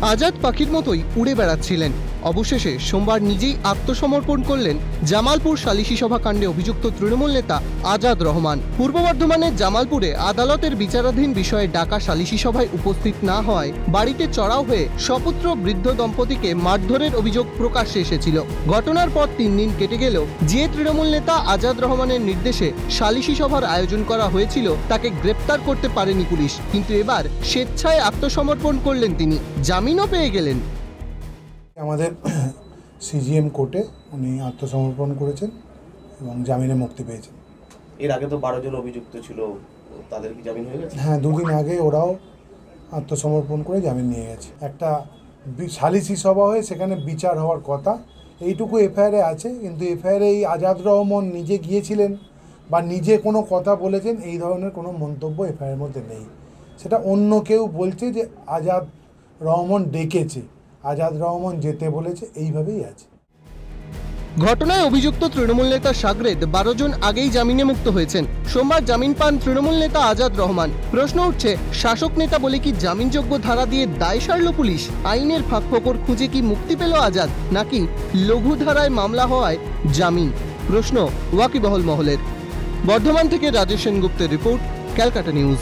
আজাদ পাখির মতোই উড়ে বেড়াচ্ছিলেন। অবশেষে সোমবার নিজেই আত্মসমর্পণ করলেন জামালপুর সালিশি সভা কাণ্ডে অভিযুক্ত তৃণমূল নেতা আজাদ রহমান। পূর্ব বর্ধমানের জামালপুরে আদালতের বিচারাধীন বিষয়ে ডাকা সালিশি সভায় উপস্থিত না হওয়ায় বাড়িতে চড়াও হয়ে সপুত্র বৃদ্ধ দম্পতিকে মারধরের অভিযোগ প্রকাশ্যে এসেছিল। ঘটনার পর 3 দিন কেটে গেলেও যে তৃণমূল নেতা আজাদ রহমানের নির্দেশে সালিশি সভার আয়োজন করা হয়েছিল তাকে গ্রেপ্তার করতে পারেনি পুলিশ। কিন্তু এবার স্বেচ্ছায় আত্মসমর্পণ করলেন তিনি, জামিনও পেয়ে গেলেন। আমাদের সিজিএম কোর্টে উনি আত্মসমর্পণ করেছেন এবং জামিনে মুক্তি পেয়েছেন। এর আগে তো 12 জন অভিযুক্ত ছিল, তাদের কি জামিন হয়ে গেছে? হ্যাঁ, 2 দিন আগে ওরাও আত্মসমর্পণ করে জামিন নিয়ে গেছে। একটা সালিসি সভা হয়ে সেখানে বিচার হওয়ার কথা, এইটুকু এফআইআরে আছে। কিন্তু এফআইআরে এই আজাদ রহমান নিজে গিয়েছিলেন বা নিজে কোনো কথা বলেছেন এই ধরনের কোনো মন্তব্য এফআইআরের মধ্যে নেই। সেটা অন্য কেউ বলছে যে আজাদ রহমান ডেকেছে, আজাদ রহমান যেতে বলেছে, এইভাবেই আছে। ঘটনায় অভিযুক্ত তৃণমূল নেতা সাগরেদ 12 জন আগেই জামিনে মুক্ত হয়েছেন। সোমবার জামিন পান তৃণমূল নেতা আজাদ রহমান। প্রশ্ন উঠছে, শাসক নেতা বলে কি জামিনযোগ্য ধারা দিয়ে দায় সারল পুলিশ? আইনের ফাঁকফোকর খুঁজে কি মুক্তি পেল আজাদ, নাকি লঘু ধারায় মামলা হওয়ায় জামিন? প্রশ্ন ওয়াকিবহল মহলের। বর্ধমান থেকে রাজেশ সেনগুপ্তের রিপোর্ট, ক্যালকাটা নিউজ।